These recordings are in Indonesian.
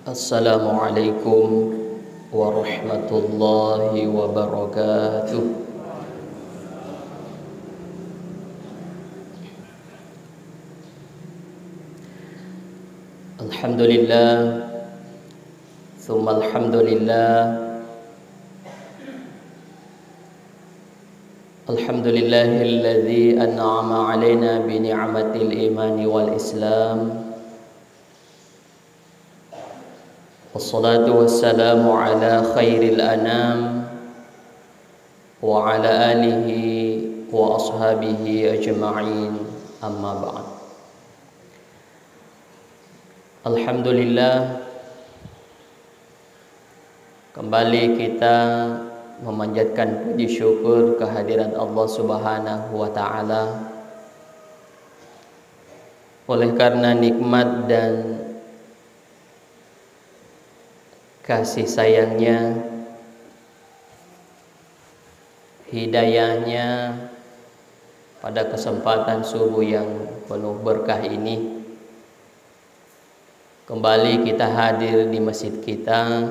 Assalamualaikum warahmatullahi wabarakatuh. Alhamdulillah, thumma alhamdulillah. Alhamdulillahilladzi an'ama alaina bi ni'matil imani wal islam. Wassalatu wassalamu ala khairil anam wa ala alihi wa ashabihi ajma'in, amma ba'd. Alhamdulillah, kembali kita memanjatkan puji syukur kehadirat Allah Subhanahu wa taala. Oleh karena nikmat dan kasih sayangnya, hidayahnya, pada kesempatan subuh yang penuh berkah ini, kembali kita hadir di masjid kita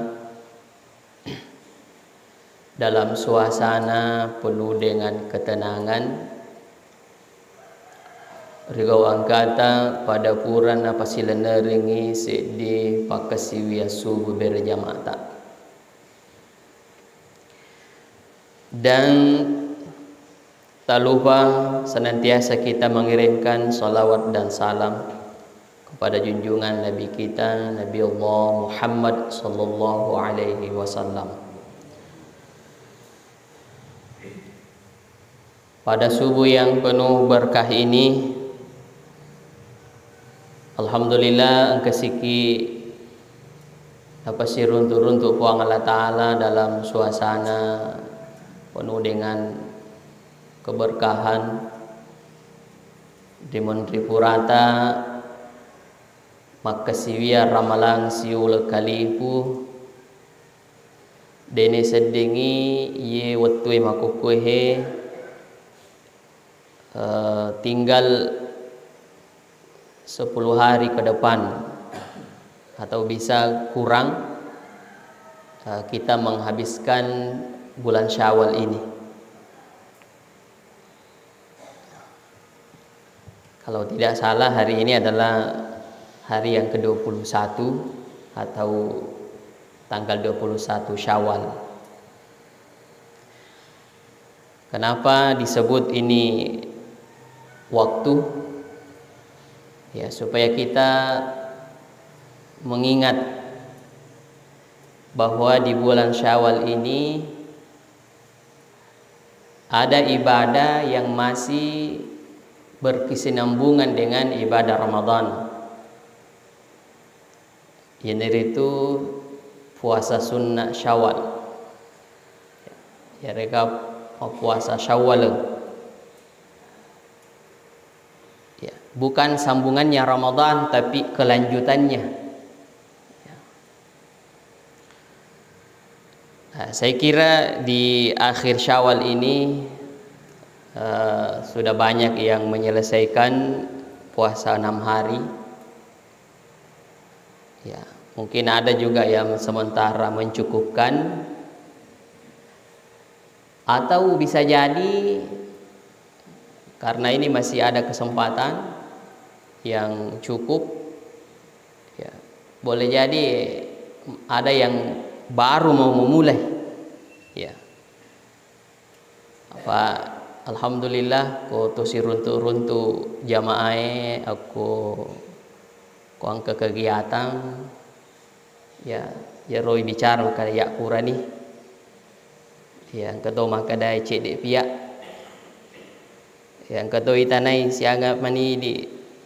dalam suasana penuh dengan ketenangan. Rigau angkata pada puran apa silana ringi di pakasiwia subuh berjamaata. Dan tak lupa senantiasa kita mengirimkan salawat dan salam kepada junjungan Nabi kita, Nabi Allah Muhammad sallallahu alaihi wasallam. Pada subuh yang penuh berkah ini, alhamdulillah angka siki apa sih runtuk puang Allah Ta'ala dalam suasana penuh dengan keberkahan di Menteri Purata makasiwia ramalang siul kalipu dene sedingi ye wetui makukuhe tinggal 10 hari ke depan atau bisa kurang kita menghabiskan bulan Syawal ini. Kalau tidak salah hari ini adalah hari yang ke-21 atau tanggal 21 Syawal. Kenapa disebut ini waktu? Ya, supaya kita mengingat bahwa di bulan Syawal ini ada ibadah yang masih berkesinambungan dengan ibadah Ramadan. Yaitu puasa sunnah Syawal. Ya, mereka puasa Syawal. Bukan sambungannya Ramadan, tapi kelanjutannya. Saya kira di akhir Syawal ini sudah banyak yang menyelesaikan puasa 6 hari. Ya, mungkin ada juga yang sementara mencukupkan, atau bisa jadi karena ini masih ada kesempatan yang cukup, ya, boleh jadi ada yang baru mau memulai, ya. Alhamdulillah ko to si runtu jamaah aku kuang ke kegiatan, ya roy bicara kayak kurani, yang kedua makadai cedek pihak, yang kedua itanai siaga mani di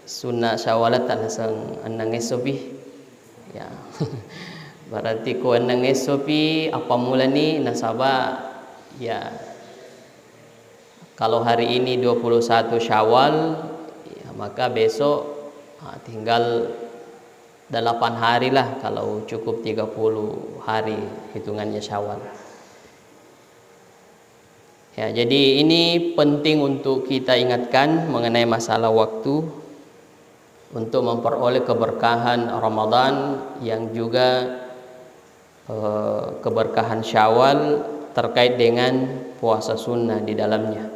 sunnah Syawalat alasang anang esopi, ya. Berarti ko anang esopi apa mula ni nasaba, ya. Kalau hari ini 21 Syawal, ya, maka besok tinggal 8 hari lah kalau cukup 30 hari hitungannya Syawal. Ya, jadi ini penting untuk kita ingatkan mengenai masalah waktu. untuk memperoleh keberkahan Ramadan yang juga keberkahan Syawal terkait dengan puasa sunnah di dalamnya.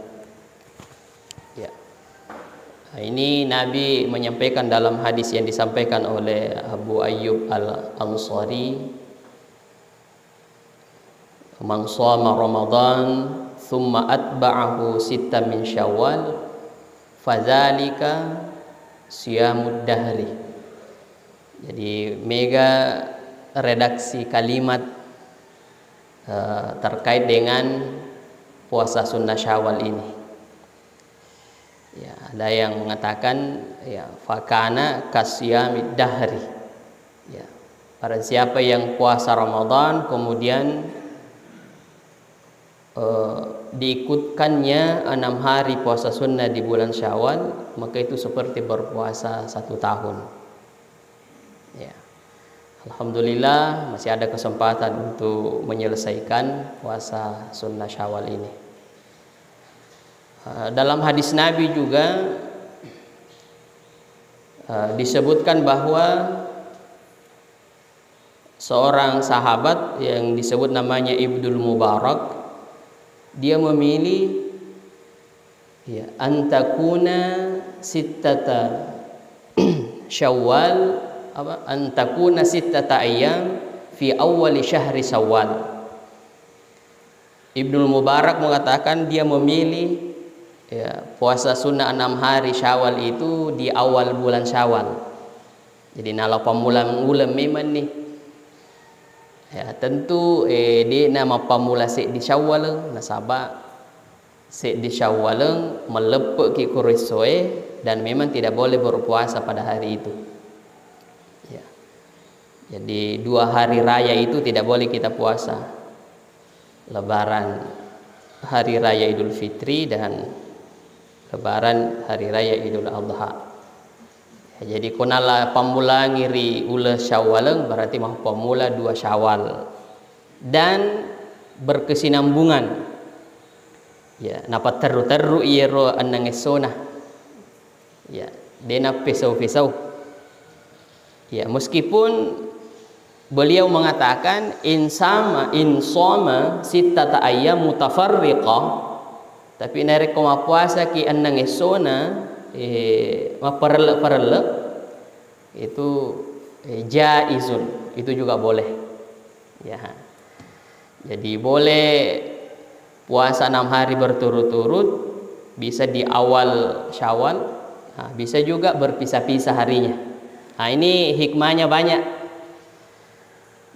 Ya. Nah, ini Nabi menyampaikan dalam hadis yang disampaikan oleh Abu Ayyub Al-Ansari, "Man shoma Ramadan thumma atba'ahu sittan min Syawal fadzalika siyamud dahri." Jadi mega redaksi kalimat terkait dengan puasa sunnah Syawal ini. Ya, ada yang mengatakan ya fakana kasyamid dahri. Ya, para siapa yang puasa Ramadan kemudian diikutkannya 6 hari puasa sunnah di bulan Syawal, maka itu seperti berpuasa 1 tahun. Ya. Alhamdulillah masih ada kesempatan untuk menyelesaikan puasa sunnah Syawal ini. Dalam hadis Nabi juga disebutkan bahwa seorang sahabat yang disebut namanya Ibnul Mubarak, dia memilih ya antakuna sittata Syawal antakuna sittata ayyam fi awwali syahri Syawal. Ibnul Mubarak mengatakan dia memilih ya, puasa sunnah 6 hari Syawal itu di awal bulan Syawal. Jadi nala pamulang-ulam memang nih. Ya, tentu di nama pamula sik di Syawal nasaba sik di Syawal melepek ki kurisoe dan memang tidak boleh berpuasa pada hari itu. Ya. Jadi 2 hari raya itu tidak boleh kita puasa. Lebaran hari raya Idul Fitri dan Lebaran hari raya Idul Adha. Ya, jadi kunala pamula ngiri ula Syawal berarti mah pamula 2 Syawal dan berkesinambungan. Ya, napa teru-teru iro anangesona. Ya, dena pisau-pisau. Ya, meskipun beliau mengatakan insama sittata ayyam mutafarriqah, tapi nare ko puasa ki annang esona maparelek itu jaizun, itu juga boleh. Ya. Jadi boleh puasa 6 hari berturut-turut, bisa di awal Syawal, nah, bisa juga berpisah-pisah harinya. Nah, ini hikmahnya banyak.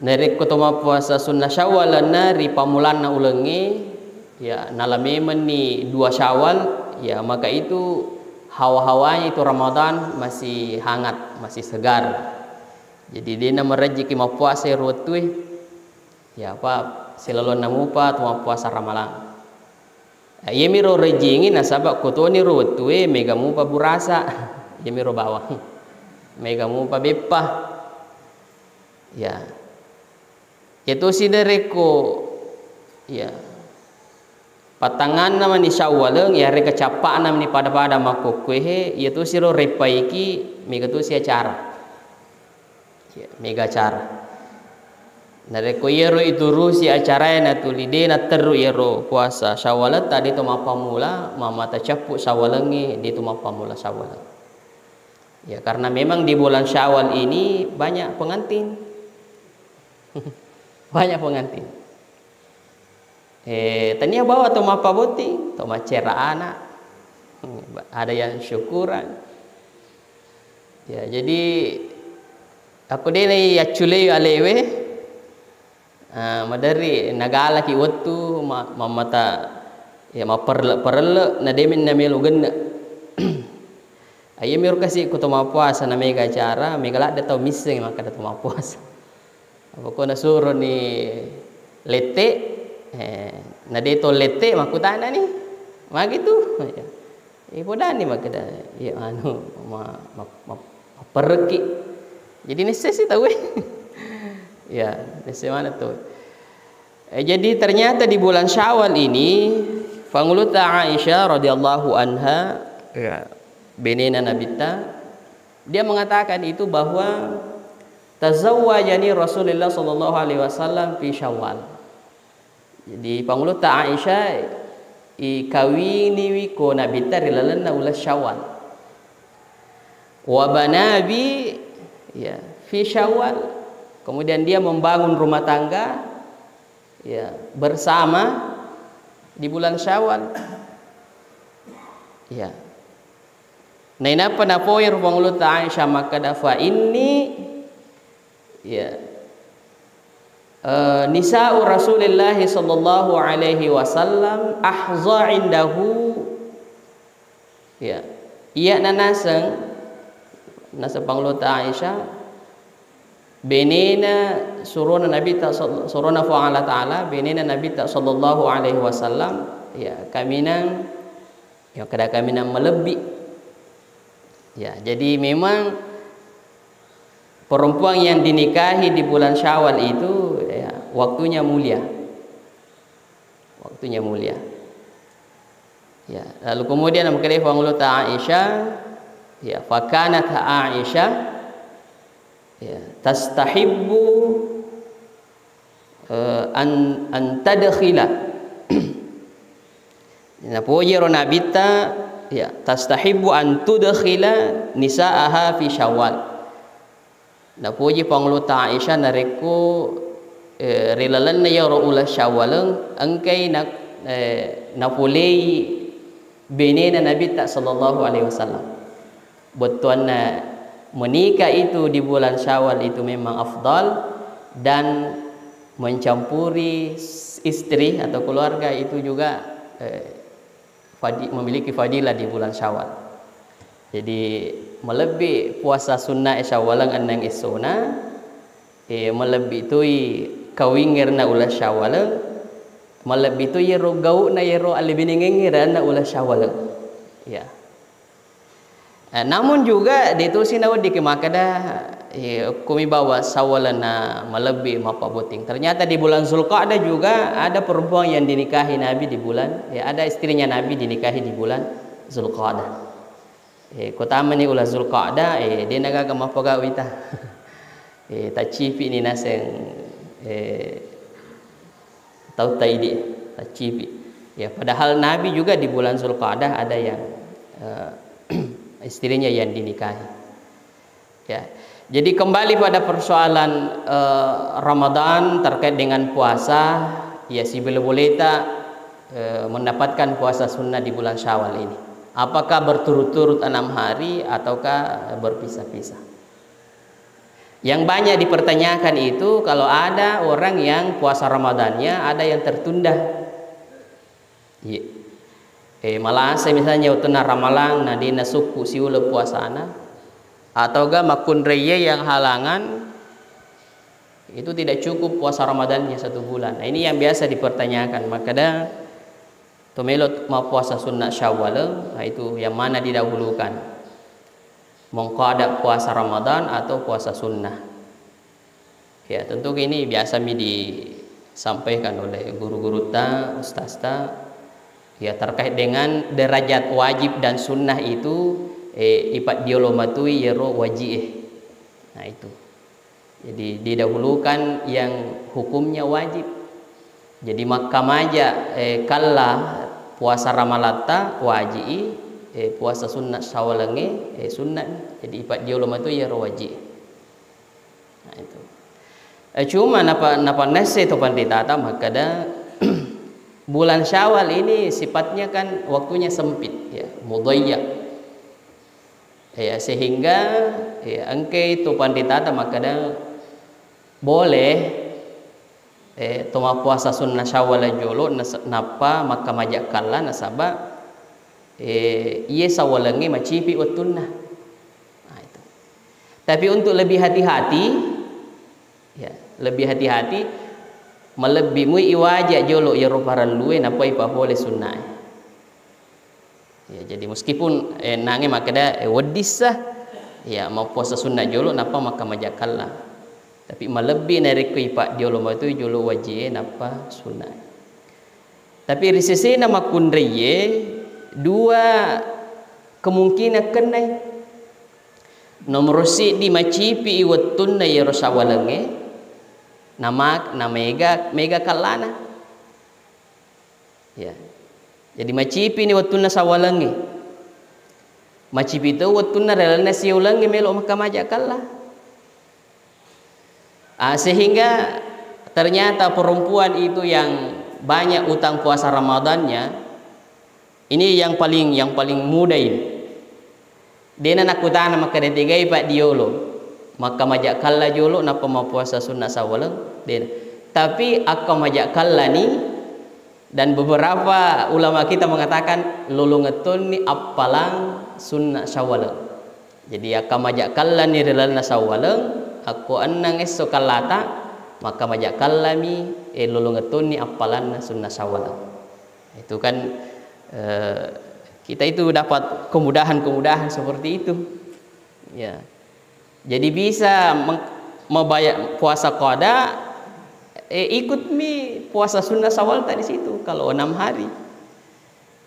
Nare ko puasa sunnah Syawal nari pamulanna ulengi ya nalamemen nih 2 Syawal, ya maka itu hawa-hawanya itu Ramadan masih hangat, masih segar. Jadi dia merejeki mau puasa rotui ya apa selalu namupa tu puasa Ramalan. Ya miro rejingi nasabak kotoni rotui mega mupa burasa ya miro bawang mega mupa bepah ya itu si dereko ya patangan nama ni Syawal ya reka capak nama ni pada mako kuehe yaitu siro repaiki mega tu si acara ya, mega acara nareko yero itu rusi acara na tulide na teru yero puasa Syawal tadi tu mapamula mama ta capuk Syawalangi di tu mapamula Syawal ya karena memang di bulan Syawal ini banyak pengantin banyak pengantin. Tania bawa to mapa boti, to macera anak. Ada yang syukuran. Ya, jadi aku dene ya cule alewe. Madari nagala ki watu mamata ya maperle na demin na melu genna. Ayo mir kasi ko to mapuasa na mega cara, mega la da to miseng maka da to mapuasa. Apa ko nasuro ni lete na dito lete makutana ni magitu ya ibodani magada ya anu pergi jadi necessity tahu ya necessity mana tuh jadi ternyata di bulan Syawal ini fanguluta Aisyah radhiyallahu anha ya benena nabita Dia mengatakan itu bahwa tazawwajani Rasulullah sallallahu alaihi wasallam fi Syawal. Jadi panguluta Aisyah ikawini wi ko Nabi tarilalan na ulas Syawal. Wa banabi ya fi Syawal. Kemudian dia membangun rumah tangga ya bersama di bulan Syawal. Ya. Nah, inapa na poir panguluta Aisyah maka dafa ini ya nisa'u Rasulillah sallallahu alaihi wasallam ahza indahu ya iya nanaseng nasa panguluta Aisyah benena suruna Nabi suruna fa'ala ta'ala benena Nabi sallallahu alaihi wasallam ya kami nang ya kada kami nang melebih ya. Jadi memang perempuan yang dinikahi di bulan Syawal itu ya, waktunya mulia. Waktunya mulia. Ya, lalu kemudian mengkali panguluta Aisyah ya fakanat Aisyah ya tastahibbu an tadkhila. Nah, pojero nabita ya tastahibbu an tudkhila nisaaha fi Syawal. Na puji pangluta Aisyah nareku rilalan na yaro ula Syawal angkay na pulei benena Nabi sallallahu alaihi wasallam. Betuan na menikah itu di bulan Syawal itu memang afdal dan mencampuri istri atau keluarga itu juga memiliki fadilah di bulan Syawal. Jadi melebih puasa sunnah Syawalang anang isuna melebih tui kawingir na ulah Syawalang melebih tu yero gau na yero alibiningingir na ulah Syawalang ya. Namun juga ditusin awak di kemakada kumi bawa Syawalan na melebih mapabuting. Ternyata di bulan Zulqa'dah juga ada perempuan yang dinikahi Nabi di bulan ya, ada istrinya Nabi dinikahi di bulan Zulqa'dah. Kotama ni ulah Zulqa'dah dia nagaga mapagawi ta tacipi ni naseng tahu taidi tacipi ya. Padahal Nabi juga di bulan Zulqa'dah ada yang istrinya yang dinikahi ya. Jadi kembali pada persoalan Ramadan terkait dengan puasa ya, si boleh tak mendapatkan puasa sunnah di bulan Syawal ini. Apakah berturut-turut 6 hari ataukah berpisah-pisah? Yang banyak dipertanyakan itu kalau ada orang yang puasa Ramadannya ada yang tertunda. Malah saya misalnya utuna ramalang nadina suku siula puasana ataukah makun reye yang halangan itu tidak cukup puasa Ramadannya 1 bulan. Nah, ini yang biasa dipertanyakan. Makanya tomelot mau puasa sunnah Syawal, nah itu yang mana didahulukan? Mengqada puasa Ramadan atau puasa sunnah? Ya, tentu ini biasa disampaikan oleh guru-guru ta, ustaz-ta ya terkait dengan derajat wajib dan sunnah itu ipat diolomatui yero wajib. Nah itu. Jadi didahulukan yang hukumnya wajib. Jadi makamaja kalla puasa ramalata wajib puasa sunnah Syawalange sunnah. Jadi ipat diolomatu yero wajib. Nah itu. Cuma napa nase to panditata makada bulan Syawal ini sifatnya kan waktunya sempit ya, mudayyak. Ya, sehingga ya angke itu panditata makada boleh toma puasa sunnah Syawal jolo napa maka majak kala nasaba iye sawalange macipi utunna. Nah itu. Tapi untuk lebih hati-hati ya, lebih hati-hati melebihi iwajak jolo ya roparan luwe napa ipa boleh sunnah. Ya, jadi meskipun nange makada wedisah ya mau puasa sunnah jolo napa maka majak kala. Tapi melebih dari kuipak dia lomba itu jolo wajib napa sunnah. Tapi risisi nama kundriye dua kemungkinan kena nomor si di macipi iwatun na yero sawalenge na mega kalana ya. Jadi macipi ni watun na sawalenge macipi itu watun na relana siulange melo makamaja kala sehingga ternyata perempuan itu yang banyak utang puasa Ramadannya ini yang paling muda ini. Dia nak utang maka detigai pak diolo maka majak kalla jolo napa mau puasa sunnah sawalang dia. Tapi akka majak kalla ni dan beberapa ulama kita mengatakan lulungetun ni apalang sunnah sawalang. Jadi akka majak kalla ni relana sawalang aku annang esok kalata maka majak kalla mi lulungetun ni apalan sunnah sawalang. Itu kan kita itu dapat kemudahan seperti itu ya. Jadi bisa membayar puasa qada ikut mi puasa sunnah sawal tadi situ kalau 6 hari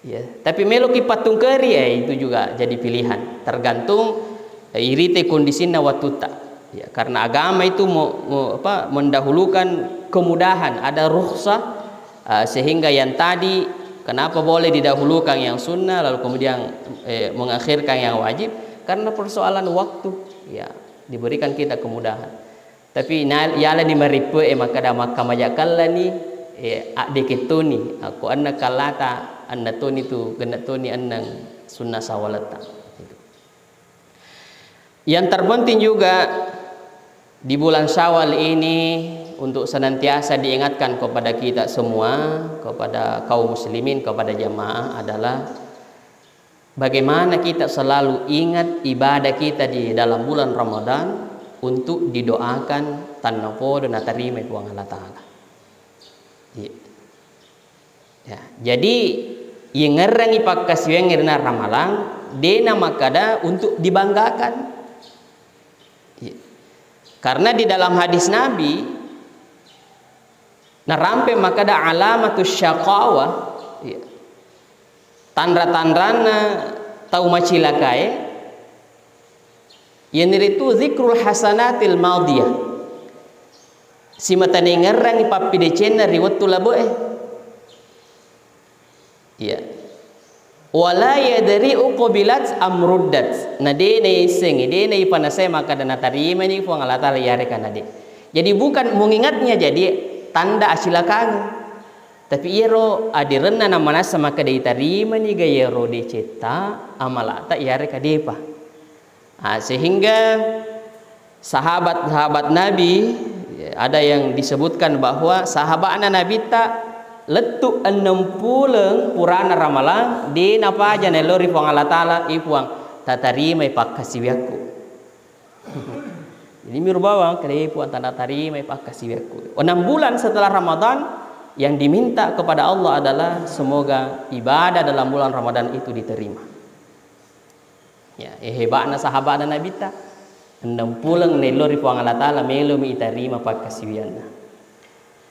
ya. Tapi melo ki patung keri itu juga jadi pilihan tergantung irite kondisinya watuta ya. Karena agama itu mendahulukan kemudahan, ada rukhsah sehingga yang tadi kenapa boleh didahulukan yang sunnah lalu kemudian mengakhirkan yang wajib? Karena persoalan waktu ya, diberikan kita kemudahan. Tapi yala ni maripe maka majakalla ni adikituni aku anna kalata anna tuni tu genatuni annang sunnah sawalata. Yang terpenting juga di bulan Syawal ini untuk senantiasa diingatkan kepada kita semua, kepada kaum muslimin, kepada jamaah adalah bagaimana kita selalu ingat ibadah kita di dalam bulan Ramadan untuk didoakan tanpa dan terima ku Allah Ta'ala. Ya, jadi yang ngerangi pakkasiwen ngerna ramalang dena makada untuk dibanggakan. Ya. Karena di dalam hadis Nabi narampe maka ada alamatus syaqawa ya. Tanda-tandana tau macilakae yang itu zikrul hasanatil madiyah si matane ngerang ipapi decena riwattu laboe ya wala yadri uqbilat amruddat nadene iseng dene ipanase maka dana tarima ni fu ngalata yare kanade. Jadi bukan mengingatnya jadi tanda asilakan tapi iro adirena namana sama kadai tarima ni gayero diceta amalata yare kadepa sehingga sahabat-sahabat Nabi ada yang disebutkan bahwa sahabatna Nabi tak letuk 60 purana ramalan di napa aja nelori puang Allah Ta'ala ipuang tatarima ipakasiwiaku. Ini mirbawang kerepu antara tarima pakasiwiaku. 6 bulan setelah Ramadan yang diminta kepada Allah adalah semoga ibadah dalam bulan Ramadan itu diterima. Ya, hebatna sahabat dan Nabi ta 60 nelori puang Allah Ta'ala melo mi tarima pakasiwiana.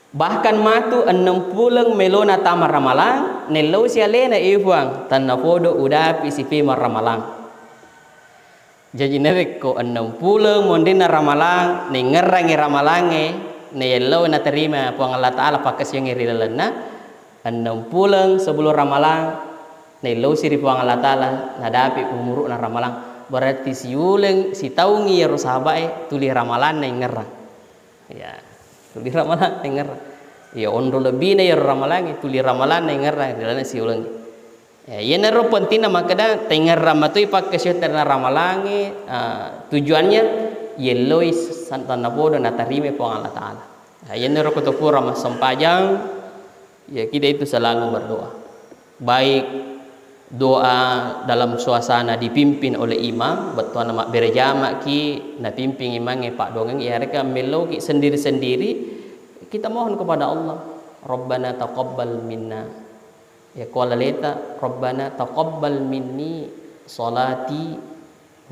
Bahkan matu 60 melona tamar ramalang nelo sialena ipuang tanna podo udapi sipi maramalang. Jadi nerek ko 60 mondina ramalang ni ngerangi ramalange ni yellow na terima puang Allah Ta'ala pakas yang irilalana 60 sebelum ramalang ni lo siri puang Allah Ta'ala nadapi umuruk na ramalang berarti siuleng si taungi ya sahabat tuli ramalan na ngerang ya tuli ramalan na ngerang ya ondo lebih na ya ramalang tuli ramalan na ngerang dilana siuleng. Ya, yana ro pentina makada tengar ramatui pakai syaitan ramalangi tujuannya yelois santana bodo na tarime po Allah Ta'ala. Ya, yana ro kutuku ramah sempajang ya kita itu selalu berdoa. Baik doa dalam suasana dipimpin oleh imam betul nama berjamaah ki na pimpin imamnya Pak Dongeng ya mereka melo ki sendiri-sendiri kita mohon kepada Allah Rabbana taqabbal minna ya qala leta Rabbana taqabbal minni salati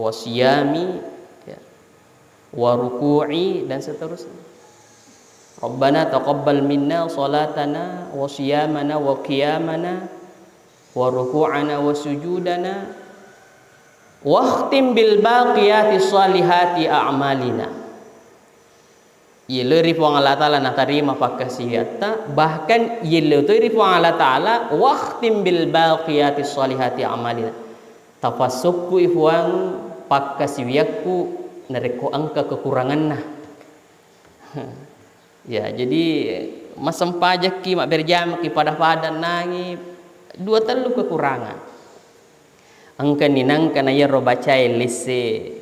wa siyami ya, wa ruku'i dan seterusnya. Rabbana taqabbal minna salatana wa siyamana wa qiyamana wa ruku'ana wa sujudana waqtim bil baqiyati shalihati a'malina. Yelo rifu Allah Ta'ala na tarima pakasiyata, bahkan yelo tu rifu Allah Ta'ala waqtim bil baqiyati shalihati a'malina. Tafasukku ifuang pakasiyakku nareko angka kekurangan nah. Ya, jadi masam pajak ki mak berjam ki pada nangi dua telu kekurangan. Angka ninang kana yero bacai lese.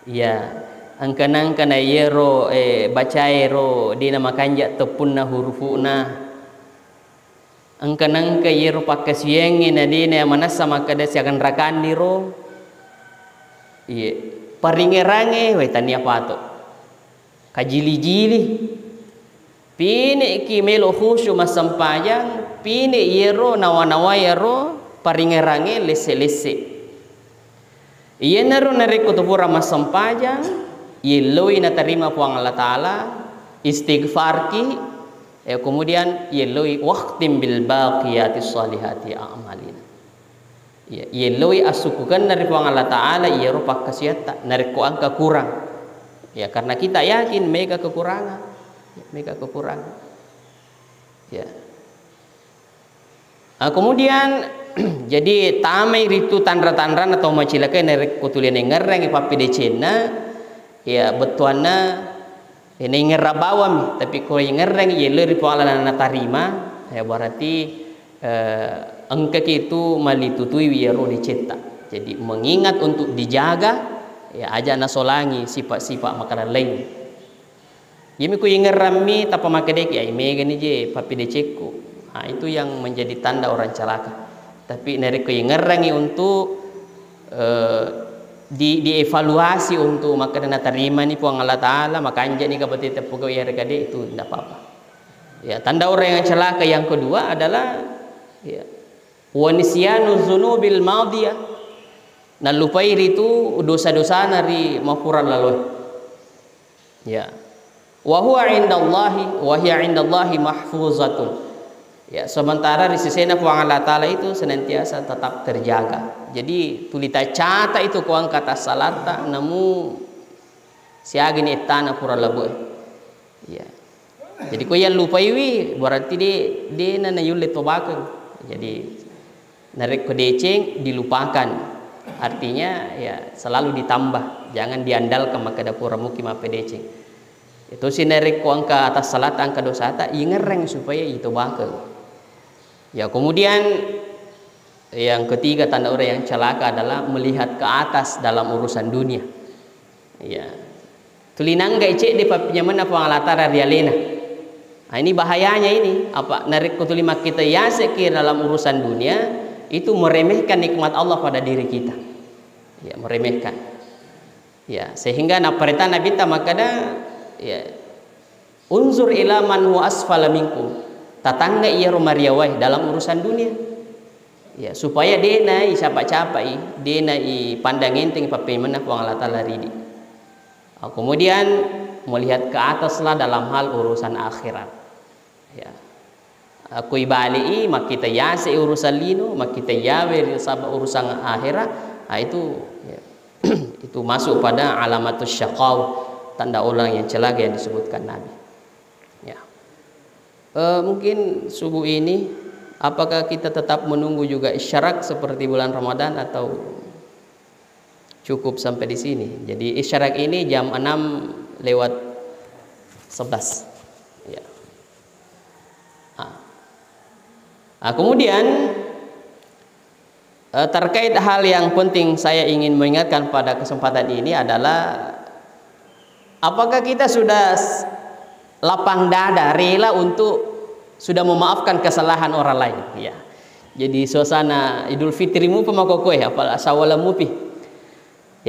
Ya, angka nang kana yero bacai ro dina makanja tepunna hurufuna. Angka nang ka yero pakasiyengi na dina manasa makada siakan rakani ro. Iya, paringerange we tania pato. Kajili-jili. Pine ki melo khusyu masampayang, pine yero nawa-nawa yero paringerange lese-lese. Iya naru nareko tupura masampayang, yeloi na tarima puang Allah Ta'ala, istighfar ki, kemudian yeloi waqtim bil baqiyati shalihati a'malina. Ya, yeloi asukukan dari puang Allah Ta'ala, yero pakasiata, nareko angka kurang. Ya, karena kita yakin mereka kekurangan. Mereka kekurangan. Ya. Nah, kemudian jadi tamai ritu tandra-tandra atau macilaka nerek kutulian ngereng papi decena ya betuana ini ngerabawam tapi ko ngereng ye leri pala na tarima ya berarti angka itu malitutui wiro dicetak. Jadi mengingat untuk dijaga ya aja nasolangi sifat-sifat makanan lain. Yemi ku ngerami tapa makadek ya ime gani je papi decekku. Nah, itu yang menjadi tanda orang celaka. Tapi nereko yang ngerangi untuk dievaluasi untuk makanan terima ni puang Allah Ta'ala maka anja ni kapati tepugau ya rekade itu tidak apa-apa. Ya, tanda orang yang celaka yang kedua adalah ya wanisyanu dzunubil madiyah. Nalupai itu dosa-dosa nari mafuran lalu. Ya. Wa huwa indallahi wa hiya indallahi mahfuzatun. Ya, sementara di sisi puang Allah Ta'ala itu senantiasa tetap terjaga. Jadi tulita cata itu kuang kata salata namu siagin etana pura labu. Ya. Jadi ko yang lupa iwi berarti dia nana yulit tobakan. Jadi narik ke deceng dilupakan. Artinya ya selalu ditambah, jangan diandalkan maka dapura mukim apa deceng. Itu si narik kuang ke atas salata angka dosata ingereng supaya itu bakal. Ya, kemudian yang ketiga tanda orang yang celaka adalah melihat ke atas dalam urusan dunia. Ya. Tulinang gak cek di papinya mana pengalatara rialena. Nah, ini bahayanya ini. Apa narik kutulima kita ya sekir dalam urusan dunia itu meremehkan nikmat Allah pada diri kita. Ya, meremehkan. Ya, sehingga naparita Nabi ta makada ya unzur ila man huwa asfala minkum. Tatangga ia romariawai dalam urusan dunia. Ya, supaya dia naik capai-capai, dia naik pandang enteng papai mana puang Allah Ta'ala ridi. Kemudian melihat ke ataslah dalam hal urusan akhirat. Ya. Aku ibali mak kita ya se urusan lino, mak kita ya urusan akhirat. Nah, itu ya, itu masuk pada alamatus syaqaw, tanda orang yang celaka yang disebutkan Nabi. Ya. Mungkin subuh ini apakah kita tetap menunggu juga isyarak seperti bulan Ramadan atau cukup sampai di sini? Jadi isyarak ini jam 6 lewat 11. Ya. Kemudian terkait hal yang penting saya ingin mengingatkan pada kesempatan ini adalah apakah kita sudah lapang dada rela untuk sudah memaafkan kesalahan orang lain ya. Jadi suasana Idul Fitrimu pemakokoe apa sawalamu pi.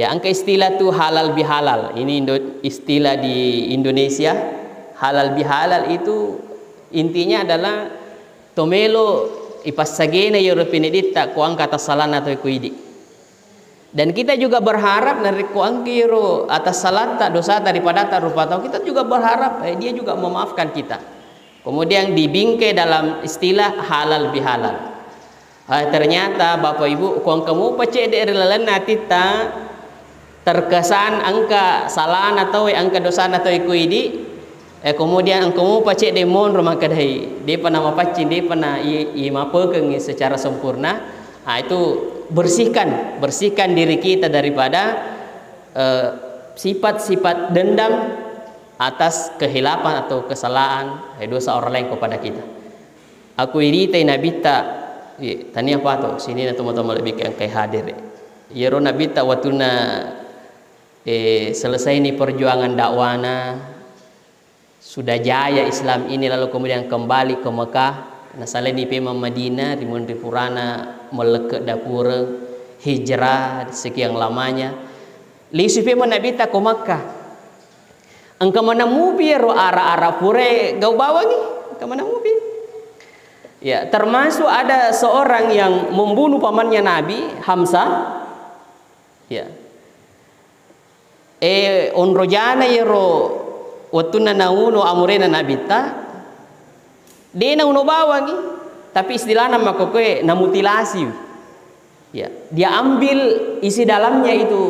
Ya, angka istilah tu halal bihalal. Ini istilah di Indonesia. Halal bihalal itu intinya adalah tomelo ipasagena Europinedita kuang kata salana atau kuidi. Dan kita juga berharap dari kuangkiro atas salat tak dosa daripada tarupa tahu kita juga berharap dia juga memaafkan kita. Kemudian dibingkai dalam istilah halal bihalal. Ternyata Bapak Ibu, kuang kamu pacek dari lalan natita terkesan angka salah atau angka dosa atau ikuidi, kemudian kamu pacek demon rumah kadai, dia pernah mapacin, dia pernah imapekeung secara sempurna. Itu bersihkan diri kita daripada sifat-sifat dendam atas kehilapan atau kesalahan dosa orang lain kepada kita. Aku iri teh Nabi tak tani apa tuh sini na teman-teman lebih kayak hadir ya ro Nabi tak watuna selesai ini perjuangan dakwana, sudah jaya Islam ini, lalu kemudian kembali ke Mekah, nasaleni pema Madinah rimun ripurana meleket dapur hijrah sekian lamanya li supe Nabi tak ke Mekah. Engkau mana mubi ro ara-ara pure gau bawangi, engkau mana mubi. Ya, termasuk ada seorang yang membunuh pamannya Nabi, Hamzah. Ya. Onrojana yero watuna nauno amurena Nabi ta. Dia nauno bawangi, tapi istilahnya maka kue namutilasi. Ya, dia ambil isi dalamnya itu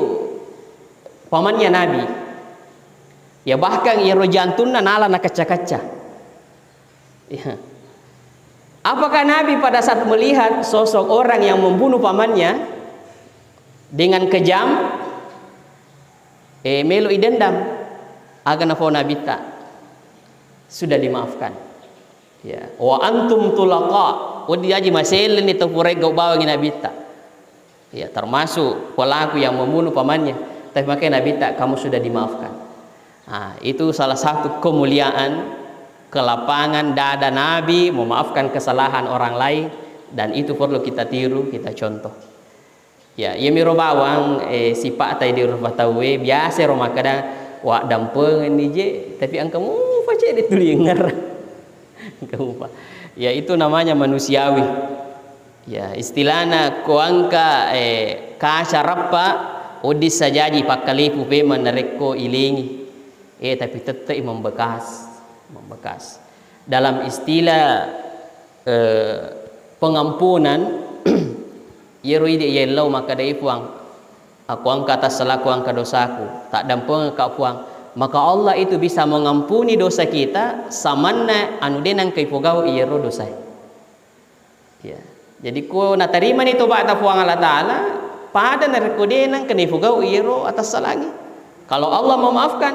pamannya Nabi. Ya bahkan yero jantunna nala na kaca-kaca. Ya. Apakah Nabi pada saat melihat sosok orang yang membunuh pamannya dengan kejam, melu idendam, agar nafau Nabi tak sudah dimaafkan. Ya, wa antum tulaqa, wadi aji masel ni tepure gau bawa Nabi tak. Ya, termasuk pelaku yang membunuh pamannya, tapi makanya Nabi tak kamu sudah dimaafkan. Itu salah satu kemuliaan kelapangan dada Nabi memaafkan kesalahan orang lain, dan itu perlu kita tiru, kita contoh. Ya, miro bawang sifat tadi di rumah tawe biasa rumah kadang wa dampeng ni je, tapi angkamu pace ditulingar. Kamu pak. Ya itu namanya manusiawi. Ya, istilahna ko angka kasarappa odis sajaji pakalipu pe menereko ilingi. Tapi tetap membekas. Dalam istilah pengampunan yero ide yellow maka dai puang aku angkat atas salaku angkat dosaku tak dampeng kak puang, maka Allah itu bisa mengampuni dosa kita samanna anu denang kaipogau yero dosa. Ya, jadi ko natarima ni tobat ta puang Allah taala pada nereko denang kanipogau yero atas salangi. Kalau Allah memaafkan,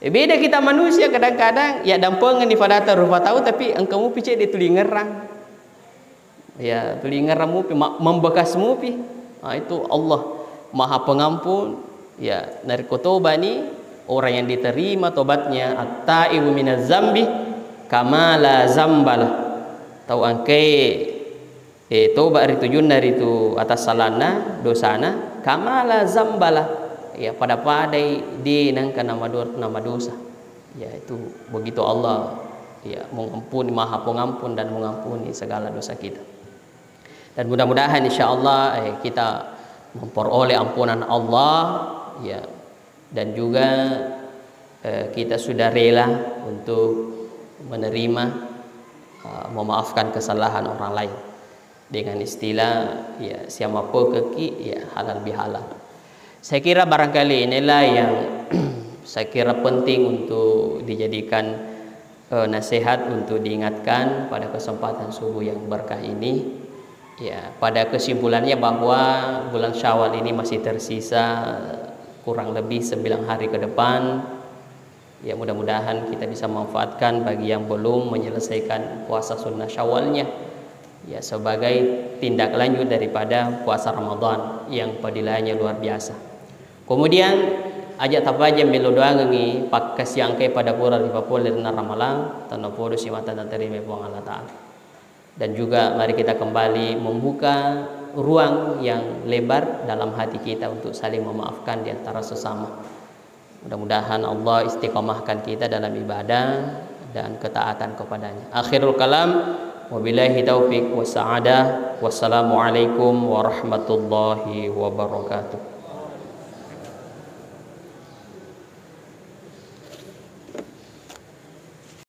beda kita manusia kadang-kadang ya dampengan di pada rupa tahu, tapi engkau pice di tulingerang. Ya, tulingerang mupi membekas mupi. Itu Allah Maha Pengampun. Ya, nariko toba ni orang yang diterima tobatnya at-taibu minaz zambi kama la zambalah. Tahu angke toba ritujun dari itu atas salana dosana kama la zambalah. Ya, pada padai di nangka nama dosa. Ya, itu begitu Allah ya mengampuni, Maha Pengampun dan mengampuni segala dosa kita. Dan mudah-mudahan insyaallah kita memperoleh ampunan Allah ya, dan juga kita sudah rela untuk menerima memaafkan kesalahan orang lain dengan istilah ya siapa keki ya halal bihalal. Saya kira barangkali inilah yang saya kira penting untuk dijadikan nasihat, untuk diingatkan pada kesempatan subuh yang berkah ini. Ya, pada kesimpulannya bahwa bulan Syawal ini masih tersisa kurang lebih 9 hari ke depan. Ya, mudah-mudahan kita bisa manfaatkan bagi yang belum menyelesaikan puasa sunnah Syawalnya. Ya, sebagai tindak lanjut daripada puasa Ramadan yang fadilahnya luar biasa. Kemudian ajak tapaja melodoa ngi pakas yang ke pada pura di Papua dan Ramalang tanah podo si mata dan terima buang Allah Ta'ala. Dan juga mari kita kembali membuka ruang yang lebar dalam hati kita untuk saling memaafkan di antara sesama. Mudah-mudahan Allah istiqamahkan kita dalam ibadah dan ketaatan kepadanya. Akhirul kalam, wabillahi taufiq wa sa'adah. Wassalamualaikum warahmatullahi wabarakatuh.